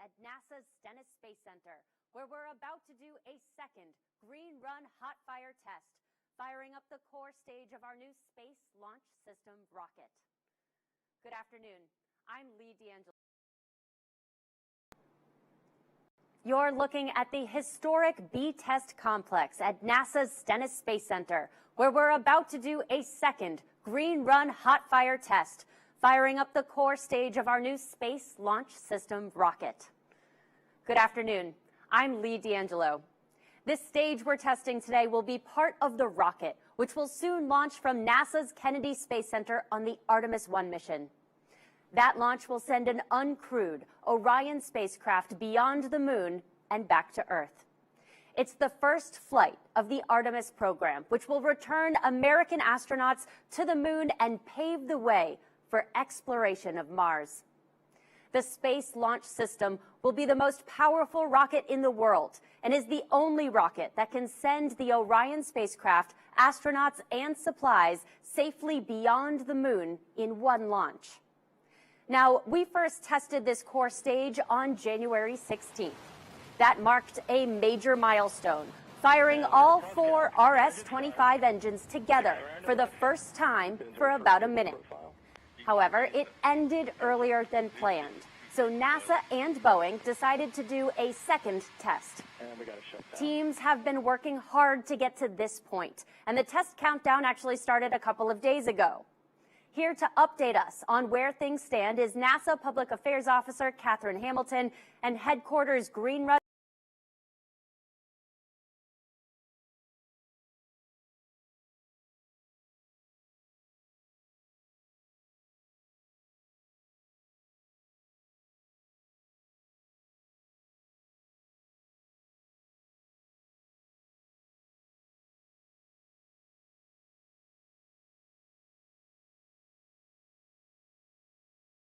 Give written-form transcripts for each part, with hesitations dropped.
at NASA's Stennis Space Center, where we're about to do a second green run hot fire test, firing up the core stage of our new Space Launch System rocket. Good afternoon. I'm Lee D'Angelo. You're looking at the historic B-Test complex at NASA's Stennis Space Center, where we're about to do a second green run hot fire test, firing up the core stage of our new Space Launch System rocket. Good afternoon. I'm Lee D'Angelo. This stage we're testing today will be part of the rocket, which will soon launch from NASA's Kennedy Space Center on the Artemis 1 mission. That launch will send an uncrewed Orion spacecraft beyond the moon and back to Earth. It's the first flight of the Artemis program, which will return American astronauts to the moon and pave the way for exploration of Mars. The Space Launch System will be the most powerful rocket in the world and is the only rocket that can send the Orion spacecraft, astronauts, and supplies safely beyond the moon in one launch. Now, we first tested this core stage on January 16th. That marked a major milestone, firing all 4 RS-25 engines together for the first time for about a minute. However, it ended earlier than planned, so NASA and Boeing decided to do a second test. Teams have been working hard to get to this point, and the test countdown actually started a couple of days ago. Here to update us on where things stand is NASA Public Affairs Officer Katherine Hamilton and Headquarters Green Run.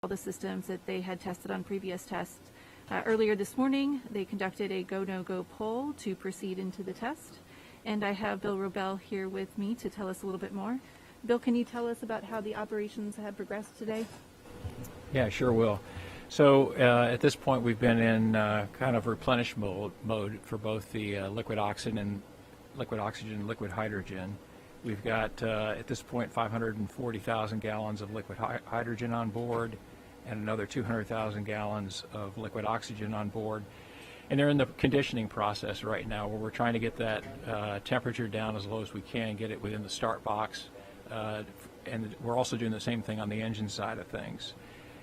All the systems that they had tested on previous tests. Earlier this morning, they conducted a go-no-go poll to proceed into the test. And I have Bill Robel here with me to tell us a little bit more. Bill, can you tell us about how the operations have progressed today? Yeah, sure will. So at this point, we've been in kind of replenish mode for both the liquid oxygen and liquid hydrogen. We've got, at this point, 540,000 gallons of liquid hydrogen on board and another 200,000 gallons of liquid oxygen on board. And they're in the conditioning process right now, where we're trying to get that temperature down as low as we can, get it within the start box. And we're also doing the same thing on the engine side of things.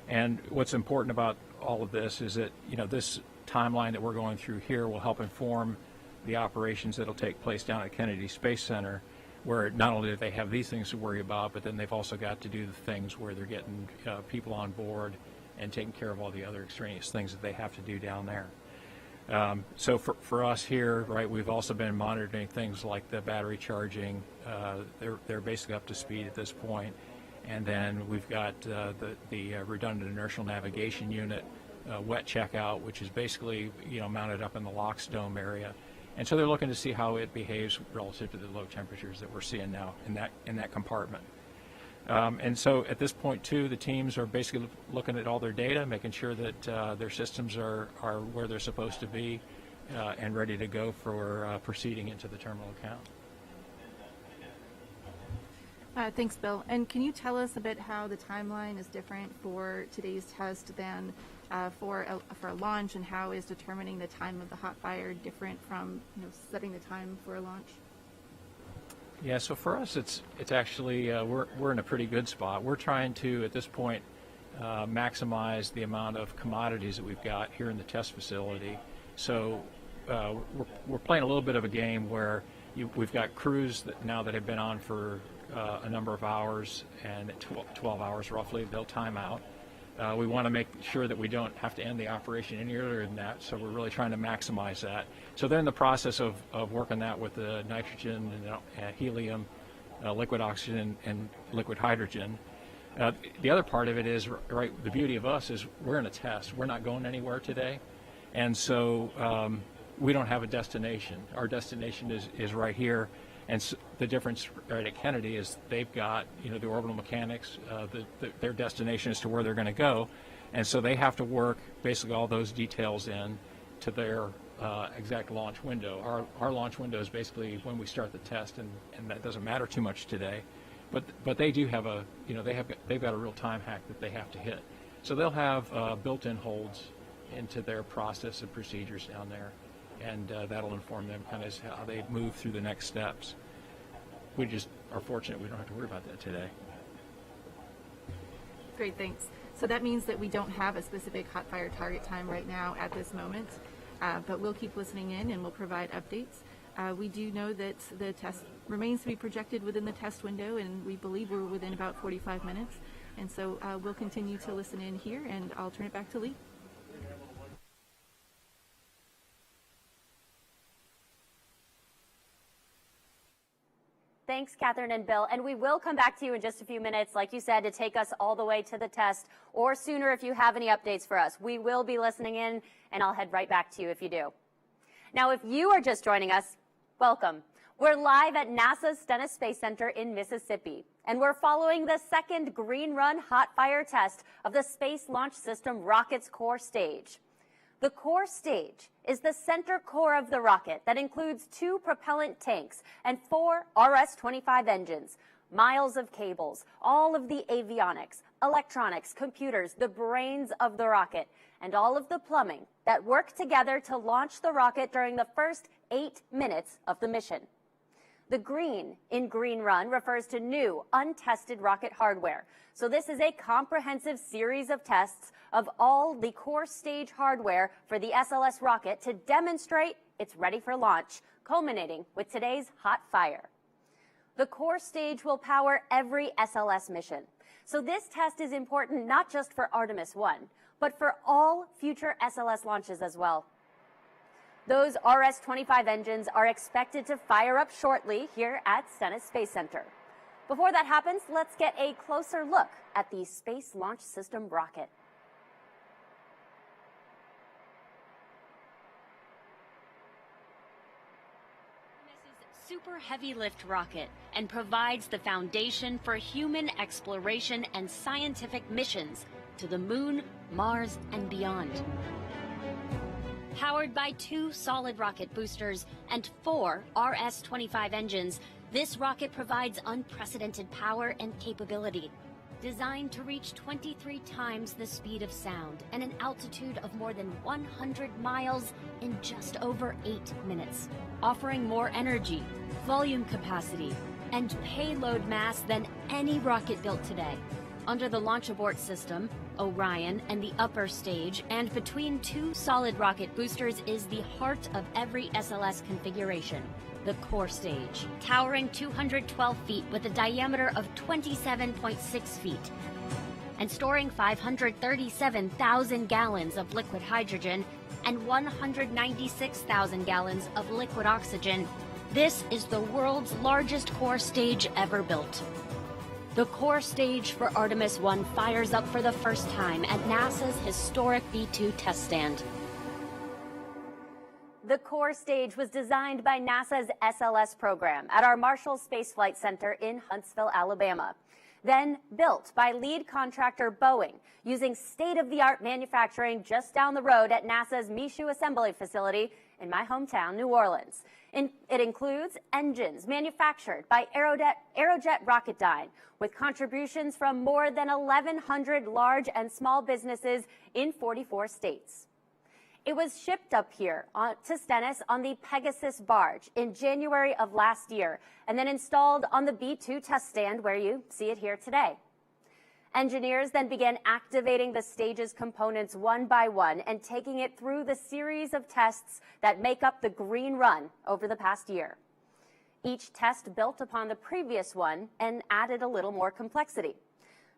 And what's important about all of this is that, this timeline that we're going through here will help inform the operations that'll take place down at Kennedy Space Center, where not only do they have these things to worry about, but then they've also got to do the things where they're getting people on board and taking care of all the other extraneous things that they have to do down there. So for us here, right, we've also been monitoring things like the battery charging. They're basically up to speed at this point. And then we've got the redundant inertial navigation unit wet checkout, which is basically mounted up in the LOX dome area. And so they're looking to see how it behaves relative to the low temperatures that we're seeing now in that compartment. And so at this point, too, the teams are basically looking at all their data, making sure that their systems are where they're supposed to be and ready to go for proceeding into the terminal account. Thanks, Bill. And can you tell us a bit how the timeline is different for today's test than for a launch, and how is determining the time of the hot fire different from setting the time for a launch? Yeah, so for us, it's actually we're in a pretty good spot. We're trying to at this point maximize the amount of commodities that we've got here in the test facility. So we're playing a little bit of a game where we've got crews that have been on for a number of hours, and at 12 hours roughly, they'll time out. We want to make sure that we don't have to end the operation any earlier than that, so we're really trying to maximize that. So they're in the process of working that with the nitrogen and helium, liquid oxygen, and liquid hydrogen. The other part of it is, right, the beauty of us is we're in a test. We're not going anywhere today, and so we don't have a destination. Our destination is right here. And so the difference right at Kennedy is they've got, the orbital mechanics, their destination as to where they're going to go. And so they have to work basically all those details in to their exact launch window. Our launch window is basically when we start the test, and that doesn't matter too much today. But they do have a, they've got a real time hack that they have to hit. So they'll have built-in holds into their process and procedures down there, and that'll inform them kind of how they move through the next steps. We just are fortunate we don't have to worry about that today. Great, thanks. So that means that we don't have a specific hot fire target time right now at this moment, but we'll keep listening in and we'll provide updates. We do know that the test remains to be projected within the test window, and we believe we're within about 45 minutes. And so we'll continue to listen in here, and I'll turn it back to Lee. Thanks, Catherine and Bill. And we will come back to you in just a few minutes, like you said, to take us all the way to the test, or sooner if you have any updates for us. We will be listening in, and I'll head right back to you if you do. Now, if you are just joining us, welcome. We're live at NASA's Stennis Space Center in Mississippi, and we're following the second Green Run hot fire test of the Space Launch System rocket's core stage. The core stage is the center core of the rocket that includes 2 propellant tanks and 4 RS-25 engines, miles of cables, all of the avionics, electronics, computers, the brains of the rocket, and all of the plumbing that work together to launch the rocket during the first 8 minutes of the mission. The green in Green Run refers to new, untested rocket hardware. So this is a comprehensive series of tests of all the core stage hardware for the SLS rocket to demonstrate it's ready for launch, culminating with today's hot fire. The core stage will power every SLS mission. So this test is important not just for Artemis 1, but for all future SLS launches as well. Those RS-25 engines are expected to fire up shortly here at Stennis Space Center. Before that happens, let's get a closer look at the Space Launch System rocket. Super heavy lift rocket and provides the foundation for human exploration and scientific missions to the Moon, Mars, and beyond. Powered by 2 solid rocket boosters and 4 RS-25 engines, this rocket provides unprecedented power and capability. Designed to reach 23 times the speed of sound and an altitude of more than 100 miles in just over 8 minutes, offering more energy, volume capacity, and payload mass than any rocket built today. Under the launch abort system, Orion and the upper stage, and between 2 solid rocket boosters is the heart of every SLS configuration, the core stage, towering 212 feet with a diameter of 27.6 feet, and storing 537,000 gallons of liquid hydrogen and 196,000 gallons of liquid oxygen. This is the world's largest core stage ever built. The core stage for Artemis 1 fires up for the first time at NASA's historic B-2 test stand. The core stage was designed by NASA's SLS program at our Marshall Space Flight Center in Huntsville, Alabama. Then built by lead contractor Boeing, using state-of-the-art manufacturing just down the road at NASA's Michoud Assembly Facility in my hometown, New Orleans. It includes engines manufactured by Aerojet Rocketdyne, with contributions from more than 1,100 large and small businesses in 44 states. It was shipped up here to Stennis on the Pegasus barge in January of last year, and then installed on the B-2 test stand where you see it here today. Engineers then began activating the stage's components one by one and taking it through the series of tests that make up the Green Run over the past year. Each test built upon the previous one and added a little more complexity.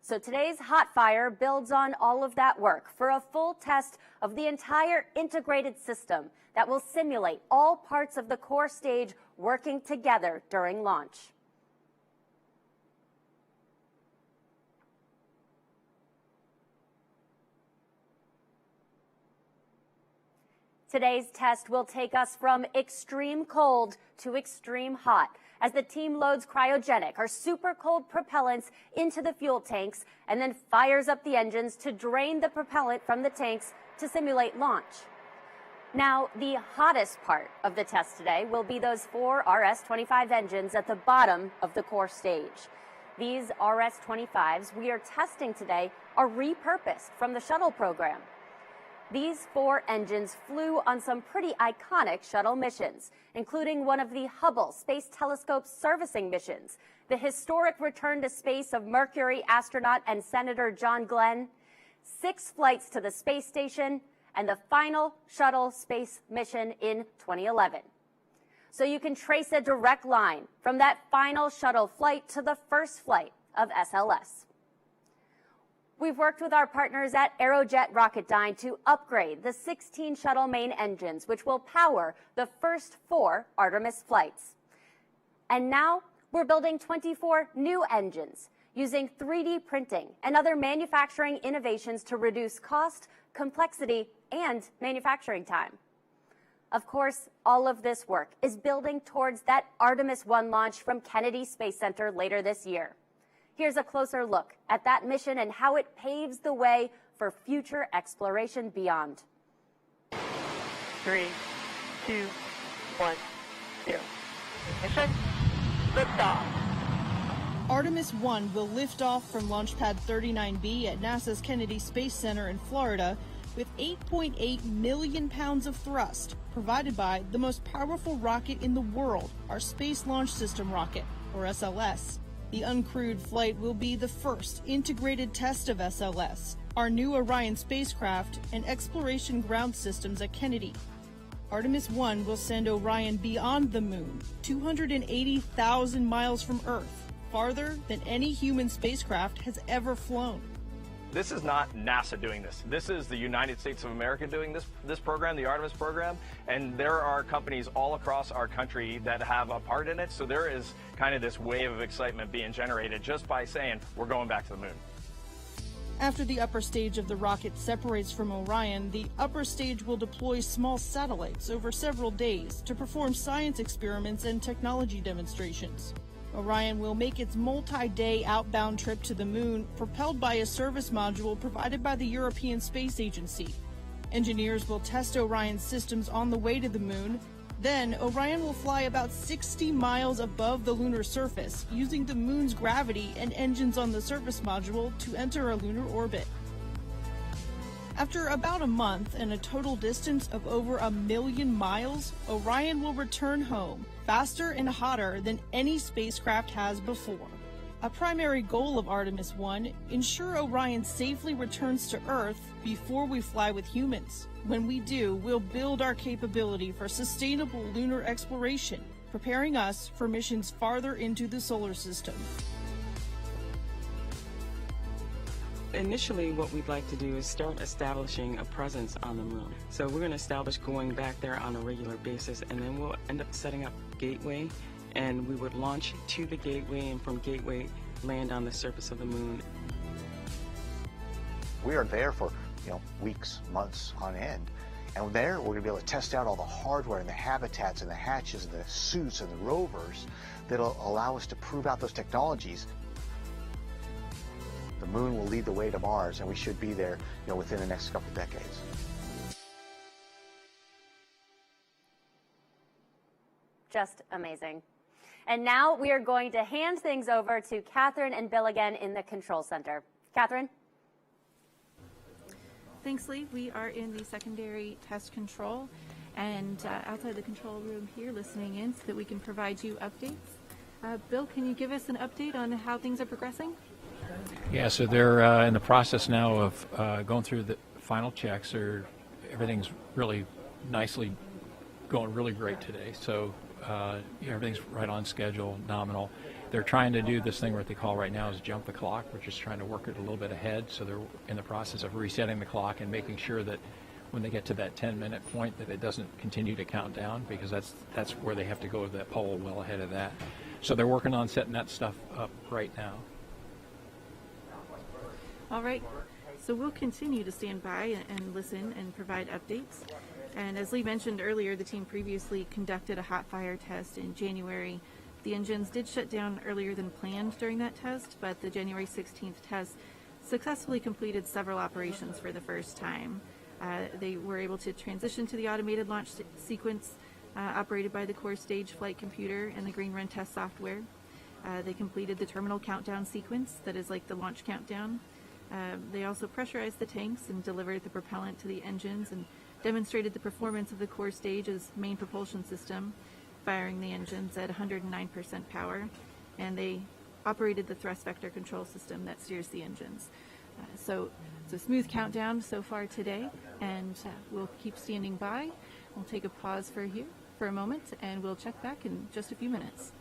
So today's hot fire builds on all of that work for a full test of the entire integrated system that will simulate all parts of the core stage working together during launch. Today's test will take us from extreme cold to extreme hot as the team loads cryogenic or super cold propellants into the fuel tanks and then fires up the engines to drain the propellant from the tanks to simulate launch. Now, the hottest part of the test today will be those 4 RS-25 engines at the bottom of the core stage. These RS-25s we are testing today are repurposed from the shuttle program. These 4 engines flew on some pretty iconic shuttle missions, including one of the Hubble Space Telescope servicing missions, the historic return to space of Mercury astronaut and Senator John Glenn, 6 flights to the space station, and the final shuttle space mission in 2011. So you can trace a direct line from that final shuttle flight to the first flight of SLS. We've worked with our partners at Aerojet Rocketdyne to upgrade the 16 shuttle main engines, which will power the first 4 Artemis flights. And now we're building 24 new engines using 3D printing and other manufacturing innovations to reduce cost, complexity, and manufacturing time. Of course, all of this work is building towards that Artemis 1 launch from Kennedy Space Center later this year. Here's a closer look at that mission and how it paves the way for future exploration beyond. 3, 2, 1, 0. Mission liftoff. Artemis 1 will lift off from Launch Pad 39B at NASA's Kennedy Space Center in Florida with 8.8 million pounds of thrust provided by the most powerful rocket in the world, our Space Launch System rocket, or SLS. The uncrewed flight will be the first integrated test of SLS, our new Orion spacecraft, and exploration ground systems at Kennedy. Artemis 1 will send Orion beyond the moon, 280,000 miles from Earth, farther than any human spacecraft has ever flown. This is not NASA doing this. This is the United States of America doing this program, the Artemis program, and there are companies all across our country that have a part in it, so there is kind of this wave of excitement being generated just by saying, we're going back to the moon. After the upper stage of the rocket separates from Orion, the upper stage will deploy small satellites over several days to perform science experiments and technology demonstrations. Orion will make its multi-day outbound trip to the moon, propelled by a service module provided by the European Space Agency. Engineers will test Orion's systems on the way to the moon. Then, Orion will fly about 60 miles above the lunar surface, using the moon's gravity and engines on the service module to enter a lunar orbit. After about a month and a total distance of over 1 million miles, Orion will return home, faster and hotter than any spacecraft has before. A primary goal of Artemis 1, ensure Orion safely returns to Earth before we fly with humans. When we do, we'll build our capability for sustainable lunar exploration, preparing us for missions farther into the solar system. Initially, what we'd like to do is start establishing a presence on the moon. So we're going to establish going back there on a regular basis, and then we'll end up setting up Gateway, and we would launch to the Gateway, and from Gateway land on the surface of the moon. We are there for weeks, months on end. And there we're going to be able to test out all the hardware and the habitats and the hatches and the suits and the rovers that'll allow us to prove out those technologies. The moon will lead the way to Mars, and we should be there within the next couple of decades. Just amazing. And now we are going to hand things over to Catherine and Bill again in the control center. Catherine? Thanks, Lee. We are in the secondary test control and outside the control room here listening in so that we can provide you updates. Bill, can you give us an update on how things are progressing? Yeah, so they're in the process now of going through the final checks. Everything's really nicely going really great today. So everything's right on schedule, nominal. They're trying to do this thing what they call right now is jump the clock. We're just trying to work it a little bit ahead. So they're in the process of resetting the clock and making sure that when they get to that 10-minute point that it doesn't continue to count down, because that's where they have to go with that pole well ahead of that. So they're working on setting that stuff up right now. All right, so we'll continue to stand by and listen and provide updates. And as Lee mentioned earlier, the team previously conducted a hot fire test in January. The engines did shut down earlier than planned during that test, but the January 16th test successfully completed several operations for the first time. They were able to transition to the automated launch sequence operated by the core stage flight computer and the green run test software. They completed the terminal countdown sequence that is like the launch countdown. They also pressurized the tanks and delivered the propellant to the engines and demonstrated the performance of the core stage's main propulsion system, firing the engines at 109% power, and they operated the thrust vector control system that steers the engines. So it's a smooth countdown so far today, and we'll keep standing by. We'll take a pause for a moment, and we'll check back in just a few minutes.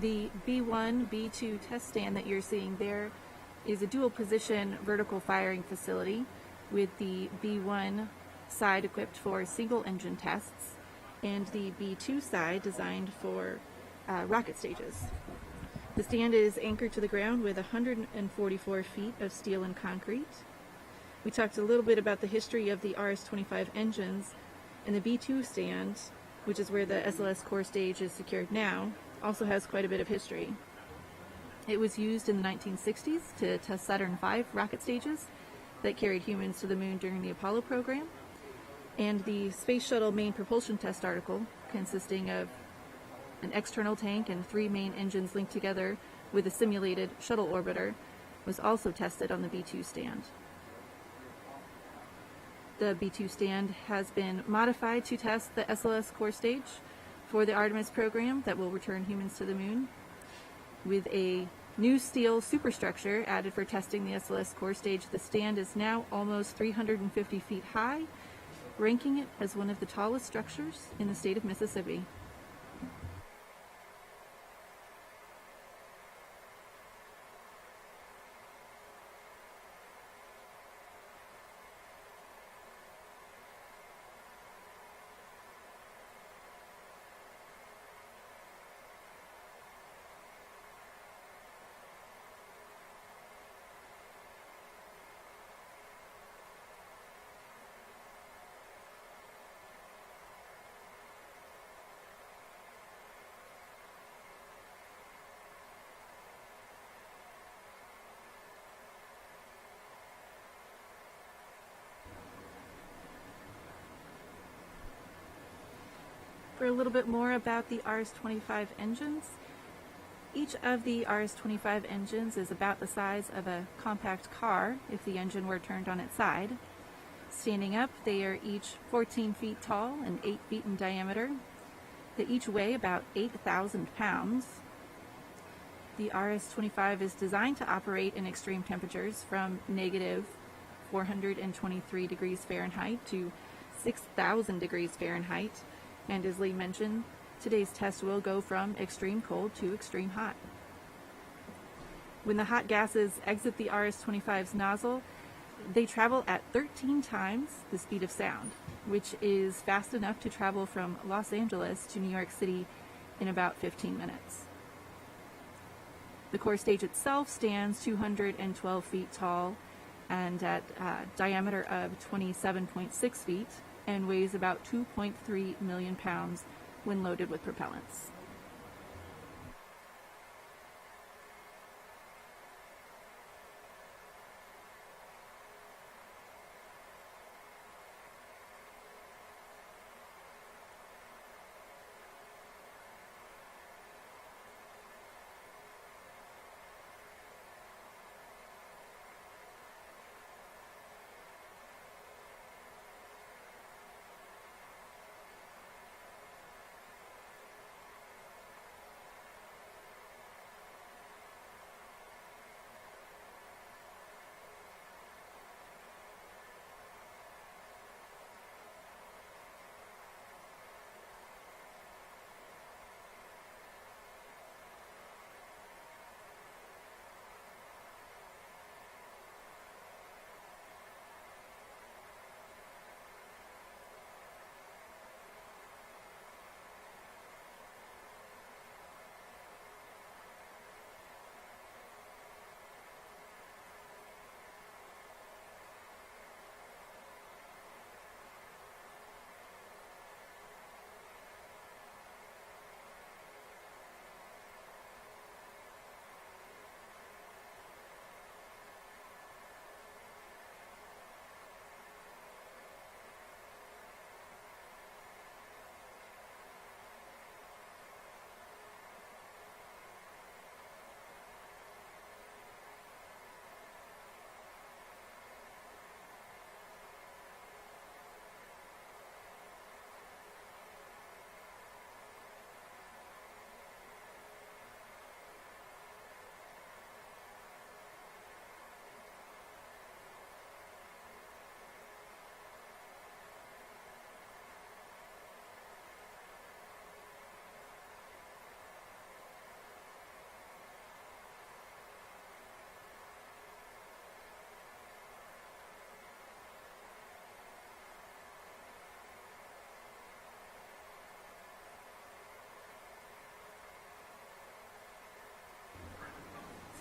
The B1, B2 test stand that you're seeing there is a dual position vertical firing facility, with the B1 side equipped for single engine tests and the B2 side designed for rocket stages. The stand is anchored to the ground with 144 feet of steel and concrete. We talked a little bit about the history of the RS-25 engines, and the B2 stand, which is where the SLS core stage is secured now, also has quite a bit of history. It was used in the 1960s to test Saturn V rocket stages that carried humans to the moon during the Apollo program. And the Space Shuttle main propulsion test article, consisting of an external tank and 3 main engines linked together with a simulated shuttle orbiter, was also tested on the B2 stand. The B2 stand has been modified to test the SLS core stage for the Artemis program that will return humans to the moon, with a new steel superstructure added for testing the SLS core stage. The stand is now almost 350 feet high, ranking it as one of the tallest structures in the state of Mississippi. For a little bit more about the RS-25 engines, each of the RS-25 engines is about the size of a compact car if the engine were turned on its side. Standing up, they are each 14 feet tall and 8 feet in diameter. They each weigh about 8,000 pounds. The RS-25 is designed to operate in extreme temperatures from negative 423 degrees Fahrenheit to 6,000 degrees Fahrenheit. And as Lee mentioned, today's test will go from extreme cold to extreme hot. When the hot gases exit the RS-25's nozzle, they travel at 13 times the speed of sound, which is fast enough to travel from Los Angeles to New York City in about 15 minutes. The core stage itself stands 212 feet tall and at a diameter of 27.6 feet, and weighs about 2.3 million pounds when loaded with propellants.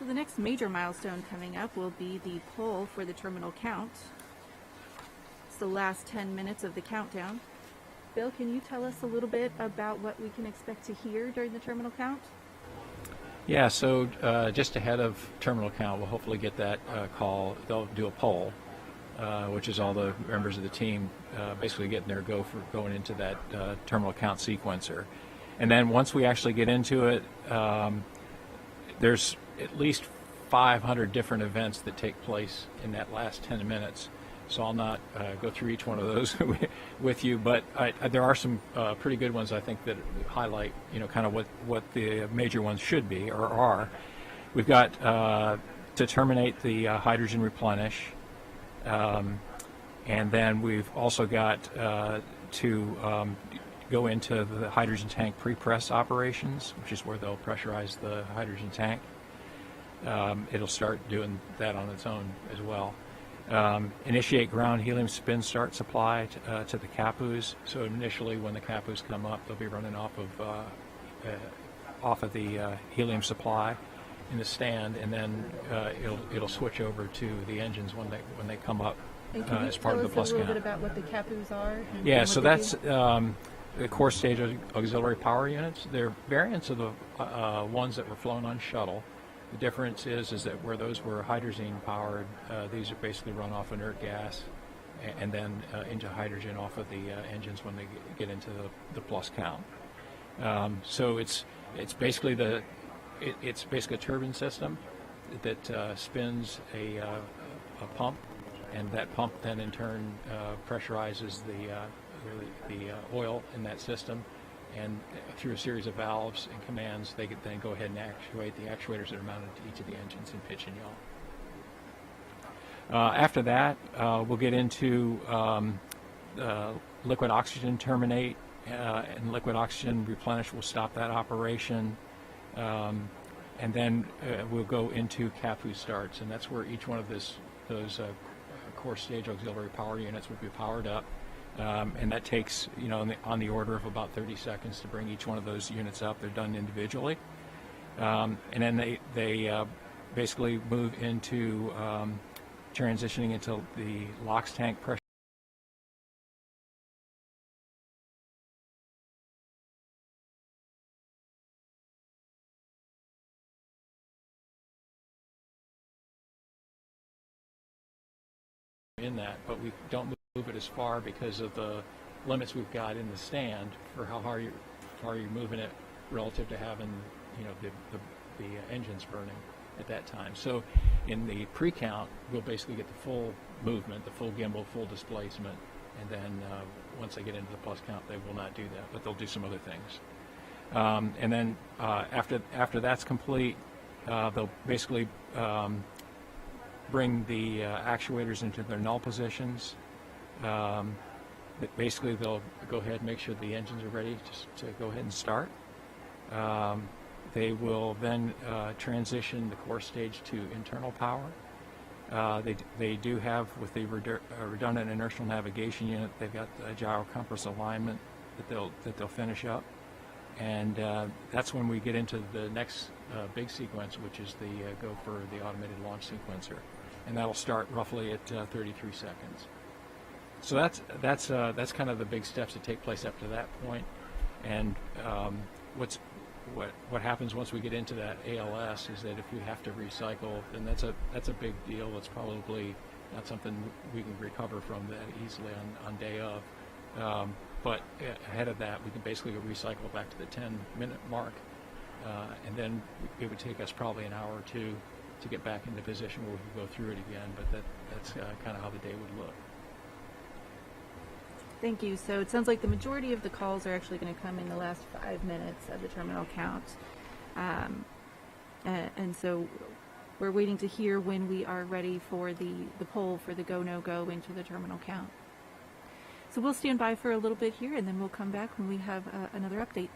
the next major milestone coming up will be the poll for the terminal count. It's the last 10 minutes of the countdown. Bill, can you tell us a little bit about what we can expect to hear during the terminal count? Yeah, so just ahead of terminal count, we'll hopefully get that call. They'll do a poll, which is all the members of the team basically getting their go for going into that terminal count sequencer. And then once we actually get into it, there's at least 500 different events that take place in that last 10 minutes. So I'll not go through each one of those with you, but there are some pretty good ones I think that highlight, kind of what the major ones should be or are. We've got to terminate the hydrogen replenish, and then we've also got to go into the hydrogen tank pre-press operations, which is where they'll pressurize the hydrogen tank. It'll start doing that on its own as well. Initiate ground helium spin start supply to the CAPUs. So initially, when the CAPUs come up, they'll be running off of the helium supply in the stand, and then it'll switch over to the engines when they come up as part of the plus count. Can you tell us a little bit about what the CAPUs are? Yeah, so that's the core stage auxiliary power units. They're variants of the ones that were flown on shuttle. The difference is that where those were hydrogen powered, these are basically run off inert gas and then into hydrogen off of the engines when they get into the plus count. So it's basically a turbine system that spins a pump, and that pump then in turn pressurizes the oil in that system. And through a series of valves and commands, they could then go ahead and actuate the actuators that are mounted to each of the engines in pitch and yaw. After that, we'll get into liquid oxygen terminate, and liquid oxygen replenish will stop that operation. And then we'll go into CAPU starts, and that's where each one of those core stage auxiliary power units would be powered up. And that takes, on the order of about 30 seconds to bring each one of those units up. They're done individually. And then they basically move into transitioning into the LOX tank pressure. In that, but we don't move it as far because of the limits we've got in the stand for how far you're moving it relative to having the engines burning at that time. So in the pre-count, we'll basically get the full movement, the full gimbal, full displacement, and then once they get into the plus count, they will not do that, but they'll do some other things. And then after that's complete, they'll basically bring the actuators into their null positions. Basically, they'll go ahead and make sure the engines are ready to go ahead and start. They will then transition the core stage to internal power. They do have, with the redundant inertial navigation unit, they've got the gyro compass alignment that they'll finish up. And that's when we get into the next big sequence, which is the go for the automated launch sequencer, and that'll start roughly at 33 seconds. So that's kind of the big steps that take place up to that point. And what happens once we get into that ALS is that if we have to recycle, then that's a big deal. It's probably not something we can recover from that easily on day of. But ahead of that, we can basically recycle back to the 10-minute mark, and then it would take us probably an hour or two to get back into position where we can go through it again. But that's kind of how the day would look. Thank you. So it sounds like the majority of the calls are actually going to come in the last 5 minutes of the terminal count. And so we're waiting to hear when we are ready for the poll for the go, no go into the terminal count. So we'll stand by for a little bit here, and then we'll come back when we have another update.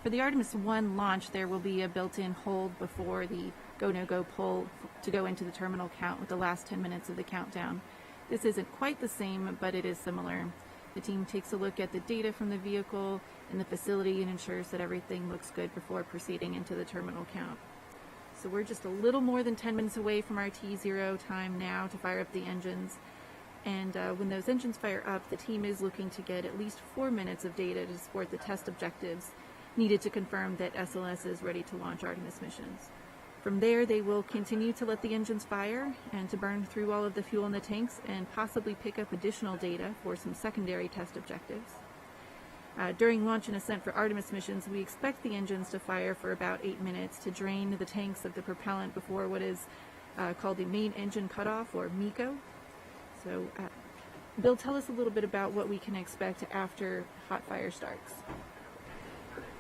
For the Artemis 1 launch, there will be a built-in hold before the go, no-go poll to go into the terminal count with the last 10 minutes of the countdown. This isn't quite the same, but it is similar. The team takes a look at the data from the vehicle and the facility and ensures that everything looks good before proceeding into the terminal count. So we're just a little more than 10 minutes away from our T0 time now to fire up the engines. And when those engines fire up, the team is looking to get at least 4 minutes of data to support the test objectives needed to confirm that SLS is ready to launch Artemis missions. From there, they will continue to let the engines fire and to burn through all of the fuel in the tanks and possibly pick up additional data for some secondary test objectives. During launch and ascent for Artemis missions, we expect the engines to fire for about 8 minutes to drain the tanks of the propellant before what is called the main engine cutoff, or MECO. So, Bill, tell us a little bit about what we can expect after hot fire starts.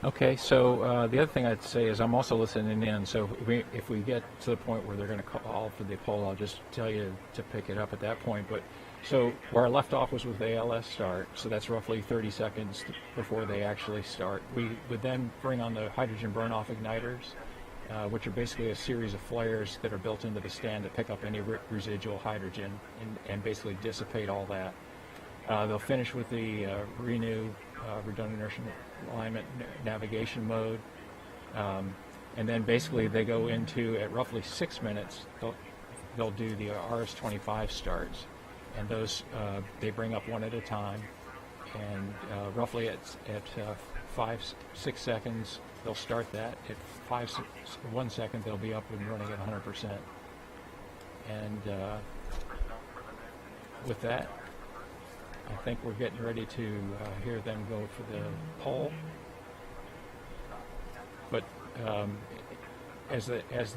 Okay, so the other thing I'd say is I'm also listening in, so if we get to the point where they're going to call for the poll, I'll just tell you to pick it up at that point. But so where I left off was with the ALS start, so that's roughly 30 seconds before they actually start. We would then bring on the hydrogen burn-off igniters, which are basically a series of flares that are built into the stand that pick up any residual hydrogen and basically dissipate all that. They'll finish with the renew redundant inertial alignment navigation mode, and then basically they go into, at roughly 6 minutes, they'll do the RS-25 starts, and those they bring up one at a time, and roughly at 5-6 seconds they'll start that. At 1 second they'll be up and running at 100%, and with that, I think we're getting ready to hear them go for the poll. But as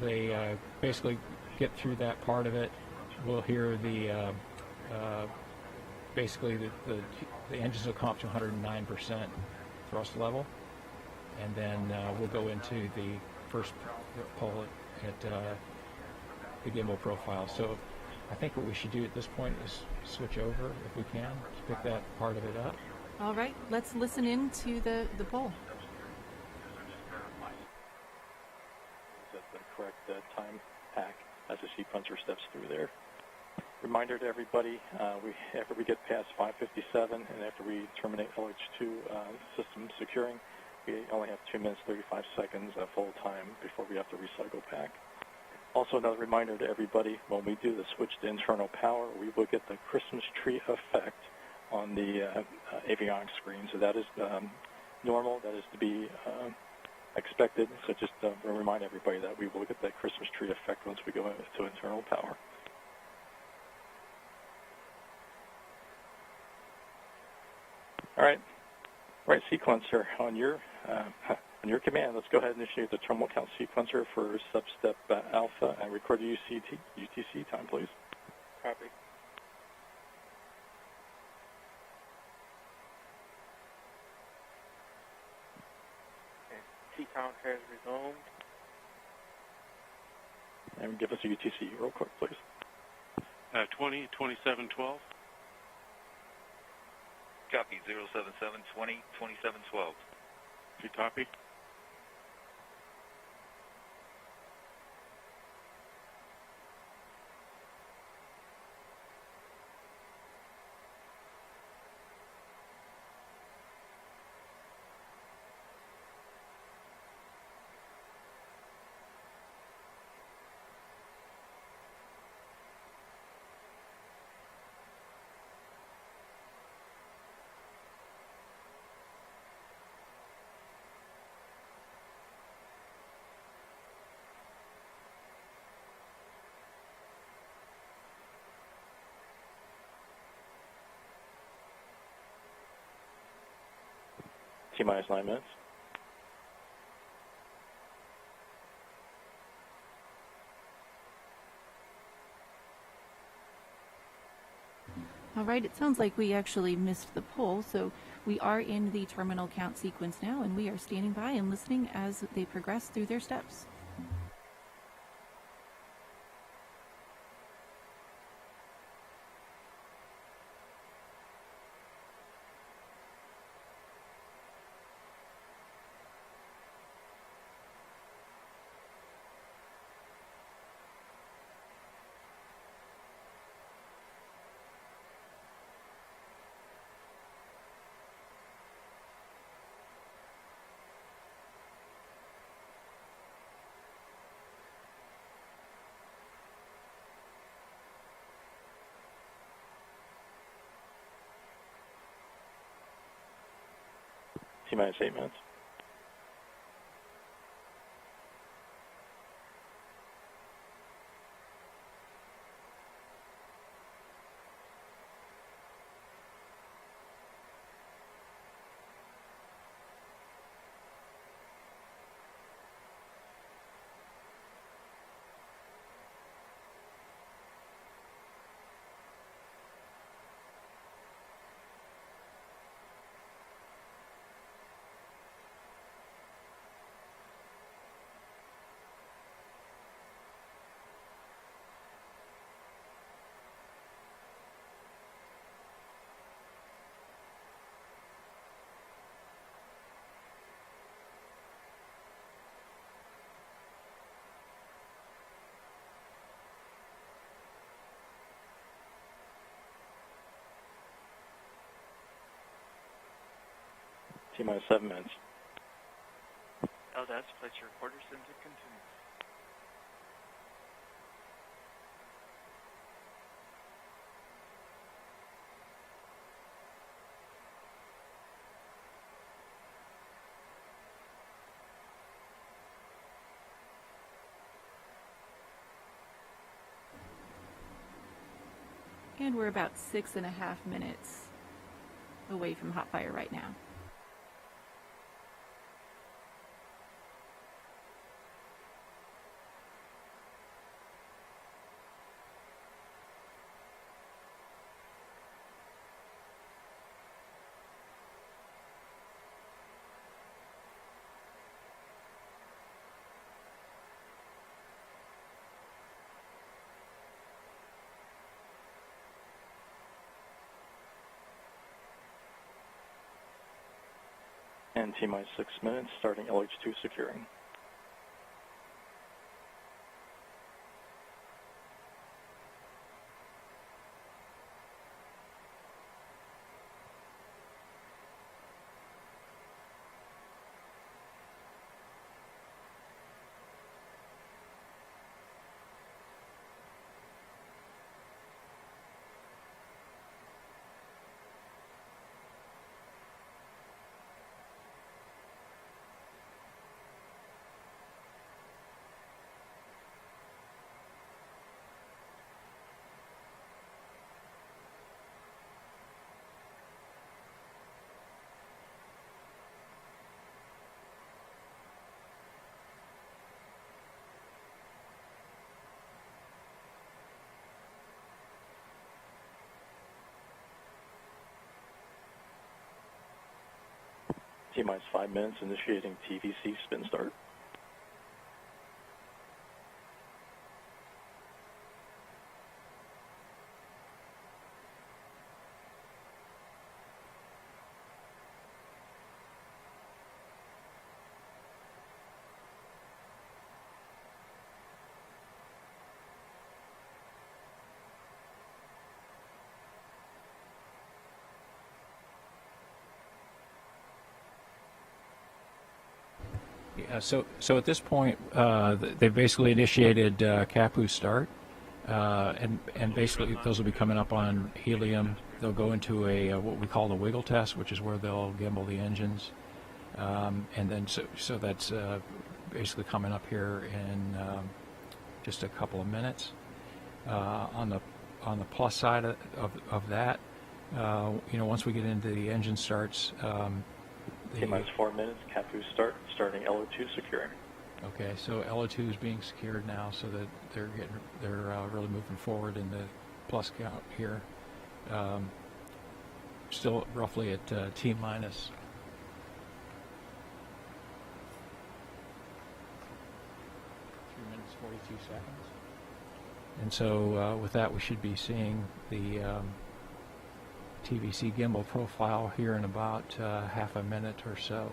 they basically get through that part of it, we'll hear the basically the engines will come up to 109% thrust level, and then we'll go into the first poll at the gimbal profile. So I think what we should do at this point is switch over, if we can, to pick that part of it up. All right, let's listen in to the poll. Set the correct time hack as the sequencer steps through there. Reminder to everybody, after we get past 5:57 and after we terminate LH2 system securing, we only have 2 minutes 35 seconds of full time before we have to recycle pack. Also, another reminder to everybody, when we do the switch to internal power, we will get the Christmas tree effect on the avionics screen. So that is normal, that is to be expected. So just remind everybody that we will get that Christmas tree effect once we go into internal power. All right, sequencer, on your command, let's go ahead and initiate the terminal count sequencer for substep alpha and record the UTC time, please. Copy. Okay. T count has resumed. And give us a UTC real quick, please. 20, 2712. Copy, 077 20, 2712. Did you copy? T-minus 9 minutes. All right, it sounds like we actually missed the poll, so we are in the terminal count sequence now, and we are standing by and listening as they progress through their steps. T-minus 8 minutes. T-minus 7 minutes. LDAS, place your recorders into continuous. And we're about 6.5 minutes away from hot fire right now. And T-minus 6 minutes, starting LH2 securing. T-minus 5 minutes, initiating TVC spin start. So at this point, they've basically initiated CAPU start, and basically those will be coming up on helium. They'll go into a what we call the wiggle test, which is where they'll gimbal the engines, and then so that's basically coming up here in just a couple of minutes. On the plus side of that, once we get into the engine starts. T-minus 4 minutes, CAPU start, starting LO2 securing. Okay, so LO2 is being secured now, so that they're really moving forward in the plus count here. Still roughly at T minus. Three minutes 42 seconds. And so with that, we should be seeing the TVC gimbal profile here in about half a minute or so.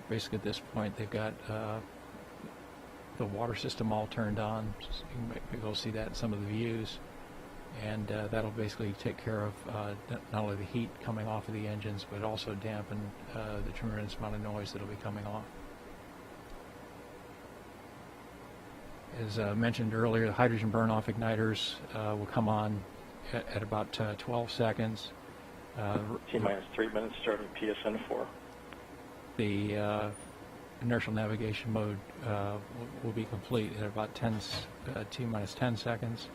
Basically at this point they've got the water system all turned on. So you can go see that in some of the views, and that'll basically take care of not only the heat coming off of the engines, but also dampen the tremendous amount of noise that'll be coming off. As mentioned earlier, the hydrogen burn-off igniters will come on at about 12 seconds. T-minus 3 minutes starting PSN 4. The inertial navigation mode will be complete at about T-minus 10 seconds.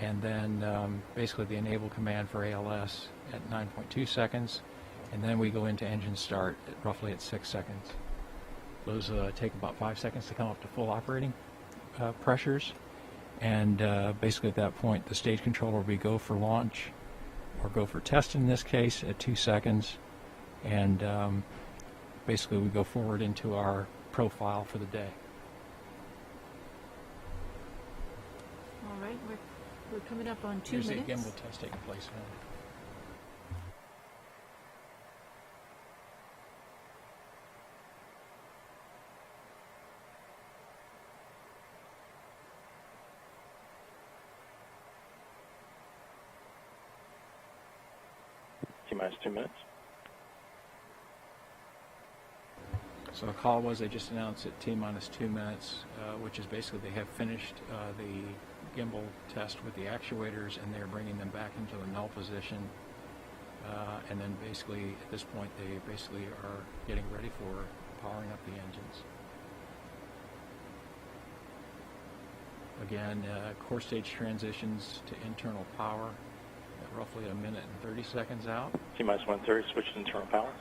And then basically the enable command for ALS at 9.2 seconds. And then we go into engine start roughly at 6 seconds. Those take about 5 seconds to come up to full operating pressures. And basically at that point, the stage controller will be go for launch, or go for test in this case, at 2 seconds. And basically we go forward into our profile for the day. All right, we're coming up on 2 Here's minutes. the gimbal test taking place now. T-minus 2 minutes. So the call was they just announced at T-minus 2 minutes, which is basically they have finished the gimbal test with the actuators and they're bringing them back into the null position. And then basically at this point they basically are getting ready for powering up the engines. Again, core stage transitions to internal power at roughly 1 minute and 30 seconds out. T-minus 1:30, switch to internal power.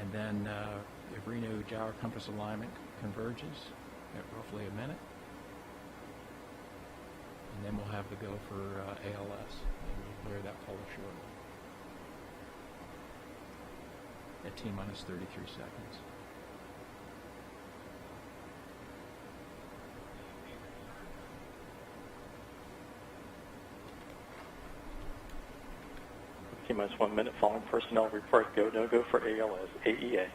And then if Reno gyro compass alignment converges at roughly 1 minute. And then we'll have the go for ALS. And we'll clear that polar shortly at T-minus 33 seconds. T-minus 1 minute following personnel report go, no go for ALS, AEA,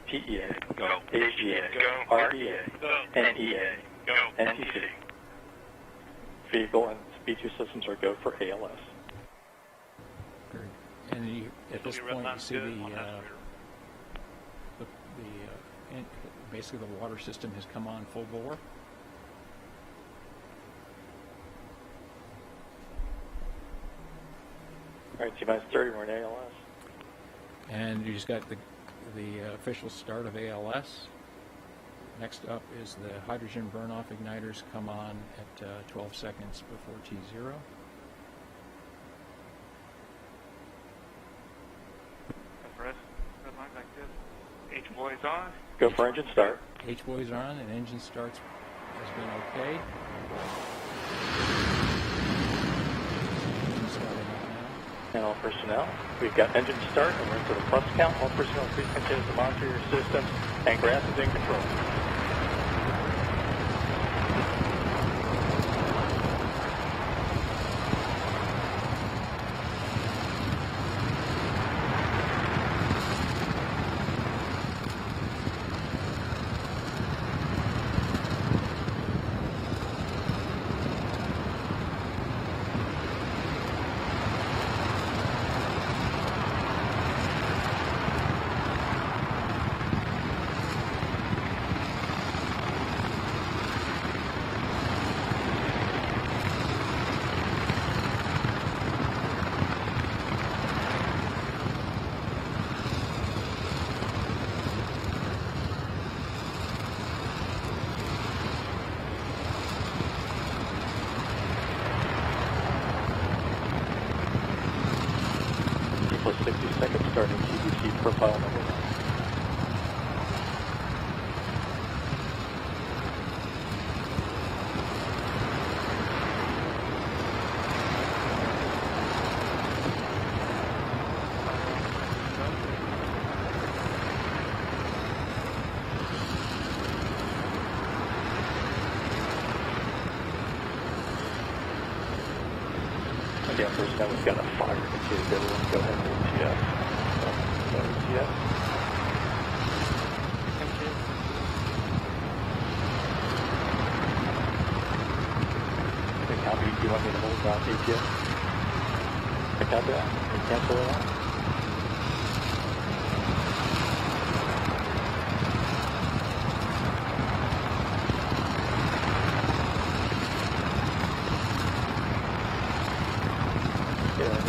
PEA, Go. AGA, Go. RBA, Go. NEA, Go. NTC. Vehicle and speed-2 systems are go for ALS. Great. And at this point you see basically the water system has come on full bore. All right, T-minus 30, we're in ALS. And you just got the official start of ALS. Next up is the hydrogen burn-off igniters come on at 12 seconds before T0. Press red line like this. H-boys on. Go for engine start. H-boys are on and engine starts has been okay. Engine starting up now. And all personnel, we've got engine start and we're into the plus count. All personnel, please continue to monitor your systems and grass is in control. Plus 60 seconds starting TBC profile number 1. Again, first now we've got a fire indicator. Everyone go ahead and ETS. So ETS. Thank you. Okay, copy. Do you want me to hold off ETS? Okay, copy that. Can you cancel it out? Yeah.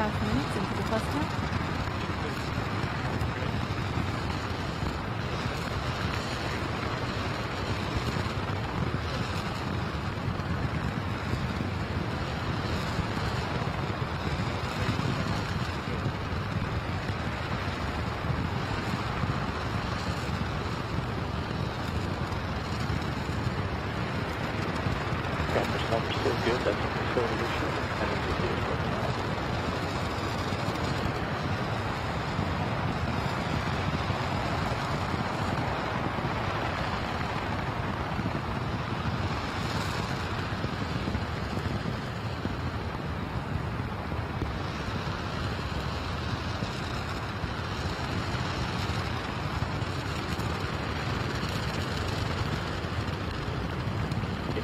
5.5 minutes into the plus count. Numbers still good. That's a facility issue. And it's a good working out.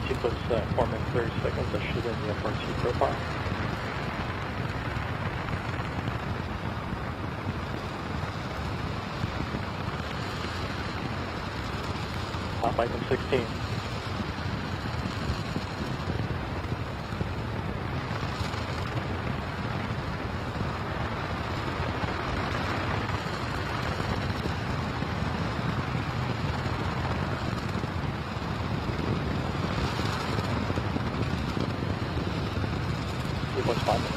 Keep us 4 minutes, 30 seconds. I shoot in the FRC profile. Hot mic in 16. What's 5 minutes?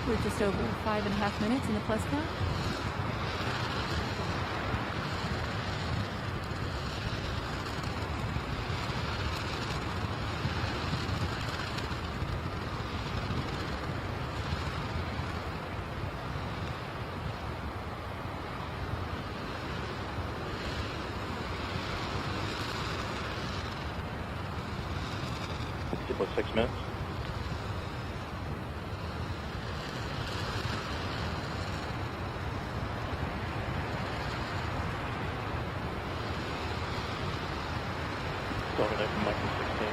We're just over 5.5 minutes in the plus count. About 6 minutes. Still gonna mic in 16.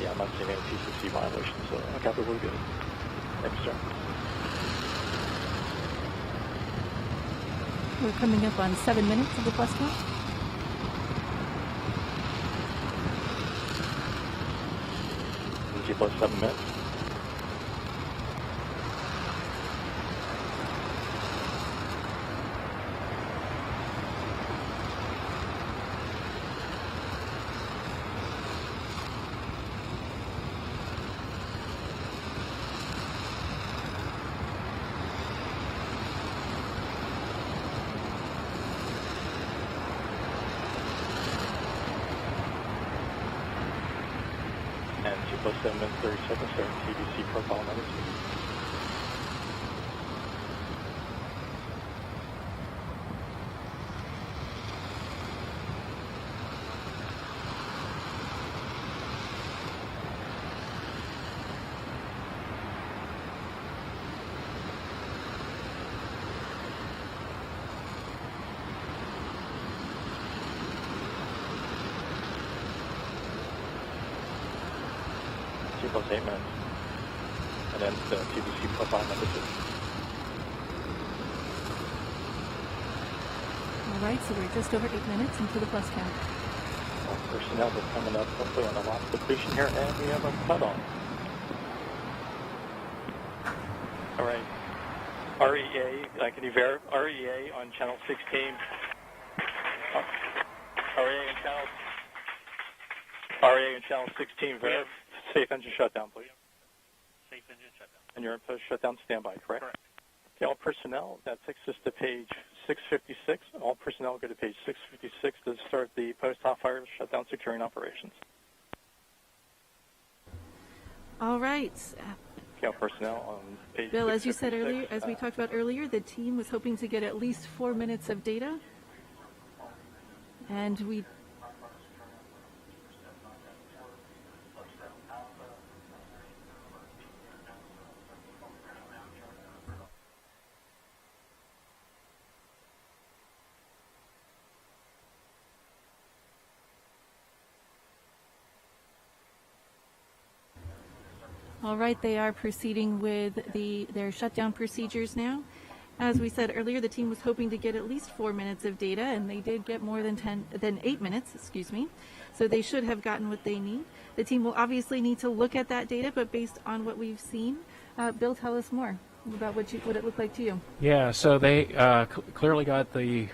Yeah, I'm not seeing any TCC violations, so I got the we're good. Thanks, sir. We're coming up on 7 minutes of the plus count. G plus 7 minutes. And 2 plus 7 minutes, 30 seconds, start TBC profile number 2. Plus 8 minutes. And then the TBC profile number 2. All right, so we're just over 8 minutes into the plus count. Well, personnel is coming up hopefully on the last depletion here, and we have a cut on. All right. REA, can you verify REA on channel 16? REA on channel 16, verify. Safe engine shutdown, please. safe engine shutdown. And you're in post shutdown standby, correct? Correct. Okay, all personnel, that takes us to page 656. All personnel go to page 656 to start the post-hot fire shutdown securing operations. All right. Okay, all personnel on page Bill, as you said earlier, 656, as we talked about earlier, the team was hoping to get at least 4 minutes of data. And we All right, they are proceeding with their shutdown procedures now. As we said earlier, the team was hoping to get at least 4 minutes of data, and they did get more than 8 minutes, excuse me. So they should have gotten what they need. The team will obviously need to look at that data, but based on what we've seen, Bill, tell us more about what it looked like to you. Yeah, so they clearly got the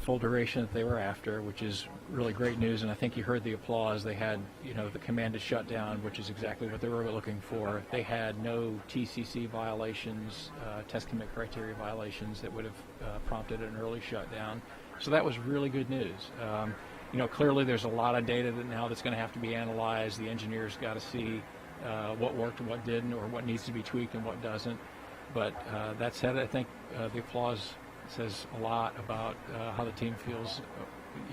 full duration that they were after, which is really great news. And I think you heard the applause. They had, the commanded shutdown, which is exactly what they were looking for. They had no TCC violations, test commit criteria violations that would have prompted an early shutdown. So that was really good news. Clearly there's a lot of data that's going to have to be analyzed. The engineers got to see what worked and what didn't, or what needs to be tweaked and what doesn't. But that said, I think the applause says a lot about how the team feels,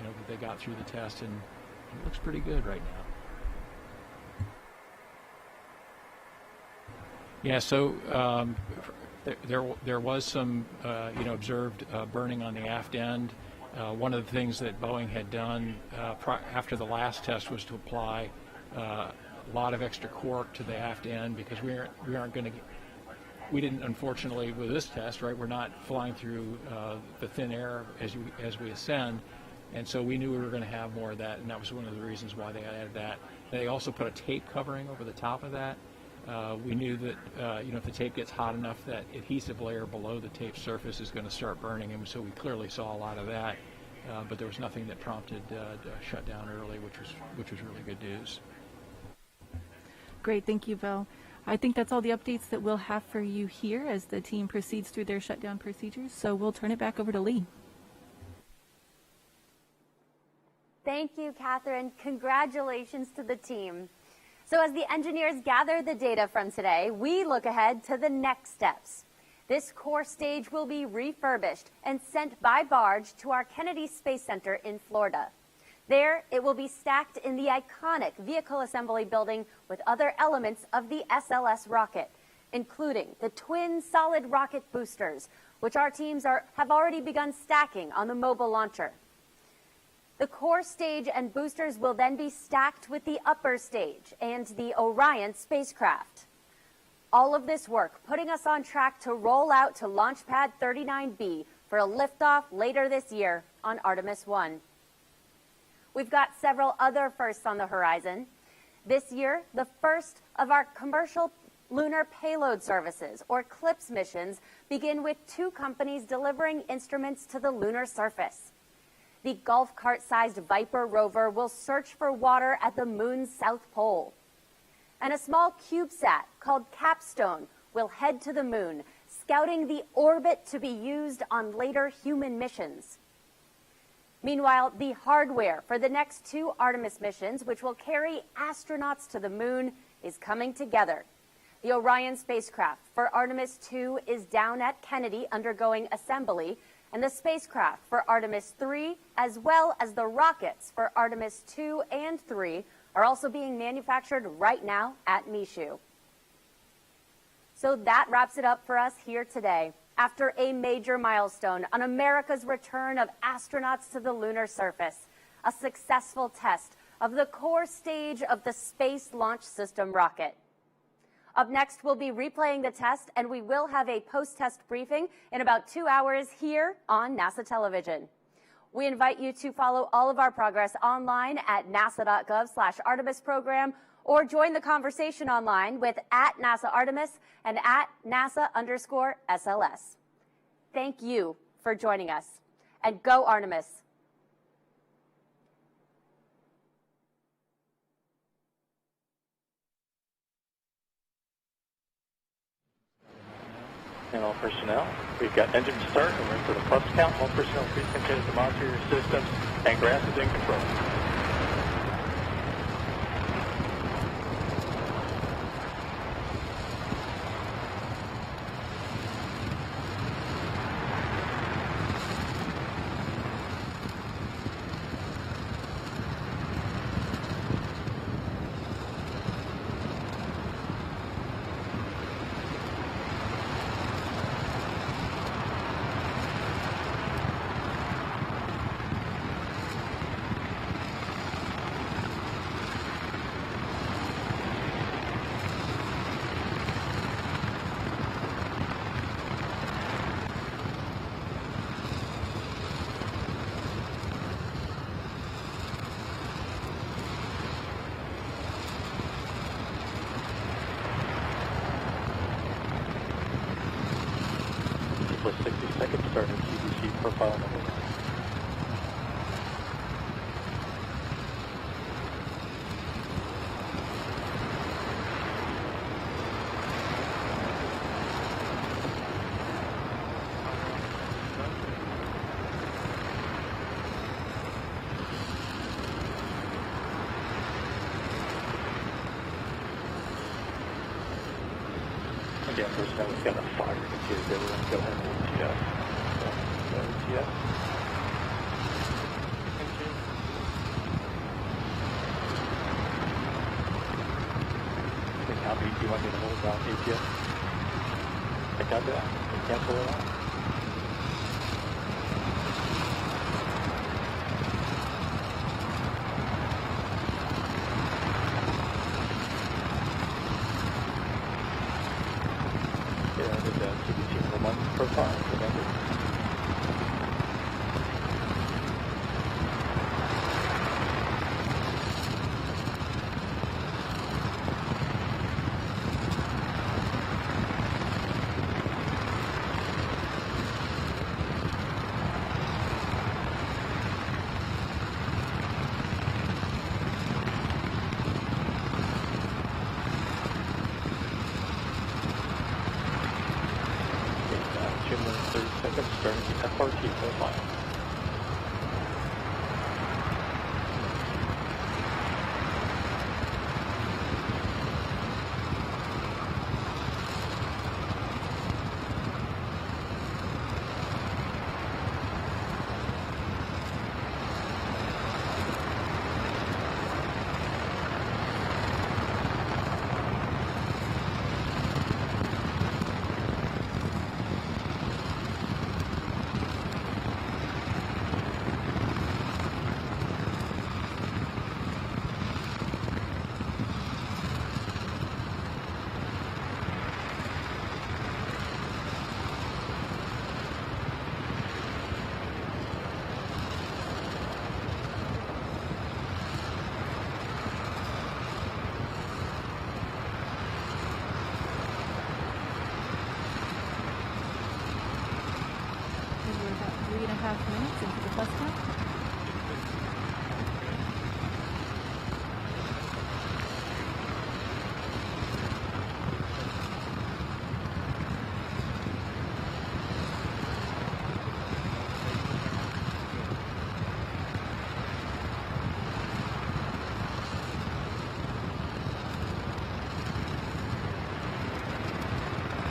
that they got through the test, and it looks pretty good right now. Yeah, so there was some, observed burning on the aft end. One of the things that Boeing had done after the last test was to apply a lot of extra cork to the aft end, because we aren't going to. We didn't, unfortunately, with this test, right? We're not flying through the thin air as we ascend, and so we knew we were going to have more of that, and that was one of the reasons why they added that. They also put a tape covering over the top of that. We knew that if the tape gets hot enough, that adhesive layer below the tape surface is going to start burning, and so we clearly saw a lot of that. But there was nothing that prompted shut down early, which was really good news. Great, thank you, Bill. I think that's all the updates that we'll have for you here as the team proceeds through their shutdown procedures. So we'll turn it back over to Lee. Thank you, Catherine. Congratulations to the team. So as the engineers gather the data from today, we look ahead to the next steps. This core stage will be refurbished and sent by barge to our Kennedy Space Center in Florida. There, it will be stacked in the iconic vehicle assembly building with other elements of the SLS rocket, including the twin solid rocket boosters, which our teams have already begun stacking on the mobile launcher. The core stage and boosters will then be stacked with the upper stage and the Orion spacecraft. All of this work putting us on track to roll out to Launch Pad 39B for a liftoff later this year on Artemis 1. We've got several other firsts on the horizon. This year, the first of our commercial lunar payload services, or CLPS missions, begin with 2 companies delivering instruments to the lunar surface. The golf cart-sized Viper rover will search for water at the moon's south pole. And a small CubeSat called Capstone will head to the moon, scouting the orbit to be used on later human missions. Meanwhile, the hardware for the next 2 Artemis missions, which will carry astronauts to the moon, is coming together. The Orion spacecraft for Artemis 2 is down at Kennedy undergoing assembly, and the spacecraft for Artemis 3, as well as the rockets for Artemis 2 and 3, are also being manufactured right now at Michoud. So that wraps it up for us here today. After a major milestone on America's return of astronauts to the lunar surface, a successful test of the core stage of the Space Launch System rocket. Up next, we'll be replaying the test, and we will have a post-test briefing in about 2 hours here on NASA television. We invite you to follow all of our progress online at nasa.gov/Artemis program, or join the conversation online with @NASA Artemis and @NASA_SLS. Thank you for joining us, and go Artemis. and all personnel. We've got engine start, and we're into the plus count. All personnel, please continue to monitor your systems, and grass is in control. Plus 60 seconds starting TBC profile number 1. Again, first now we've got a fire computer. Everyone go ahead and ETS. ETS. Okay, how many do you want me to hold down ATS? I got that. You cancel it out. TBC number 1 profile, remember. Starting the FRT profile. We're about 3.5 minutes into the plus count.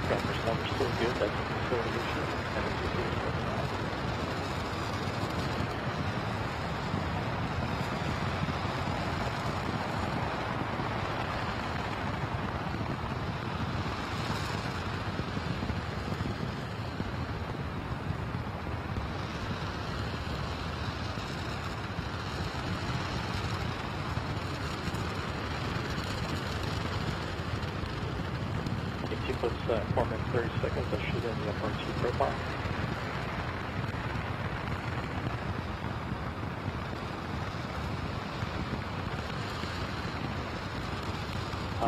Driver's number's still good. That's a facility issue. And it's a good one. Puts 4 minutes 30 seconds. I'll shoot in the FRT profile.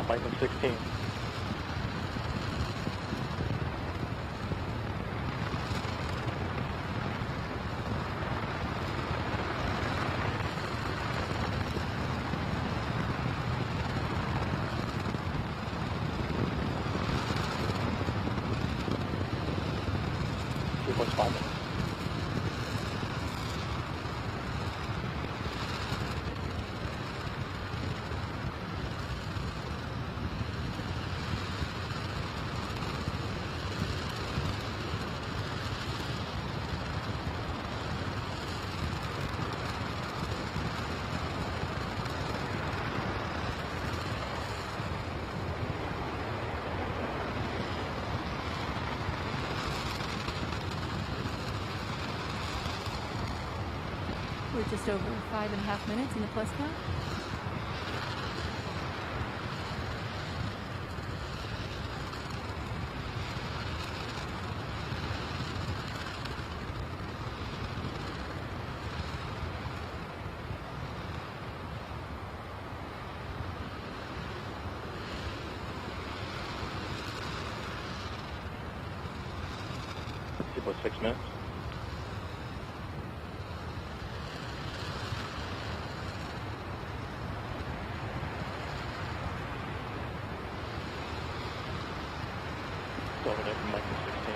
Lightning 16. Sequence 5 minutes. We're just over 5.5 minutes in the plus count. About 6 minutes. Over there from Michael 16.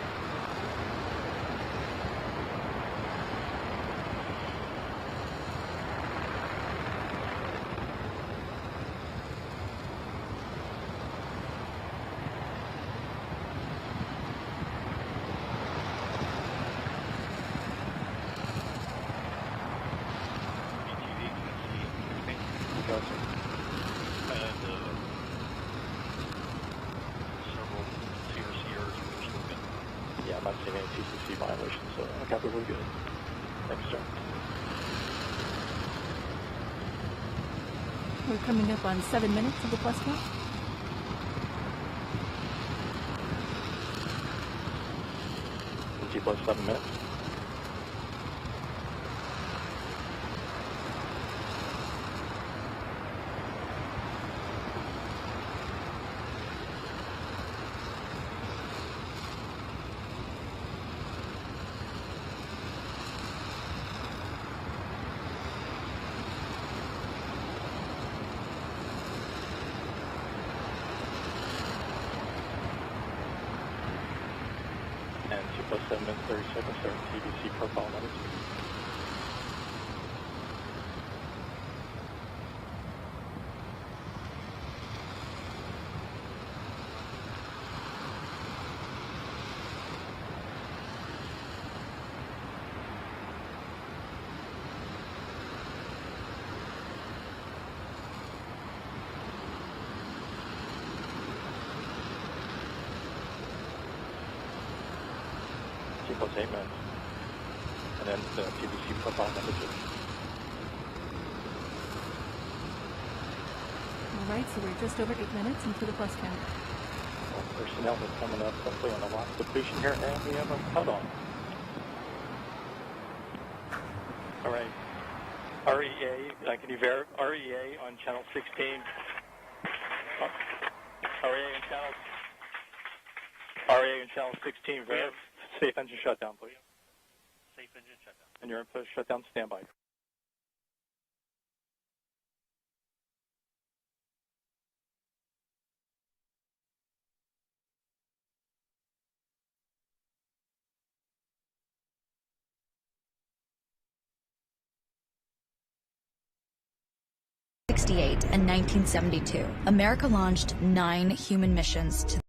Yeah, I'm not seeing any TCC violations, so I got really good. Thanks, sir. We're coming up on 7 minutes of the plus count. T plus 7 minutes. And 2 plus 7 minutes, 30 seconds, start TBC profile number 2. T plus 8 minutes. And then the TBC profile number 2. All right, so we're just over 8 minutes into the plus count. Well, personnel is coming up quickly on the lock depletion here, and we have a cut on. All right. REA, can you verify REA on channel 16? REA on channel 16, verify. Safe engine shutdown, please. Safe engine shutdown. And your input shutdown standby. In 1972, America launched 9 human missions to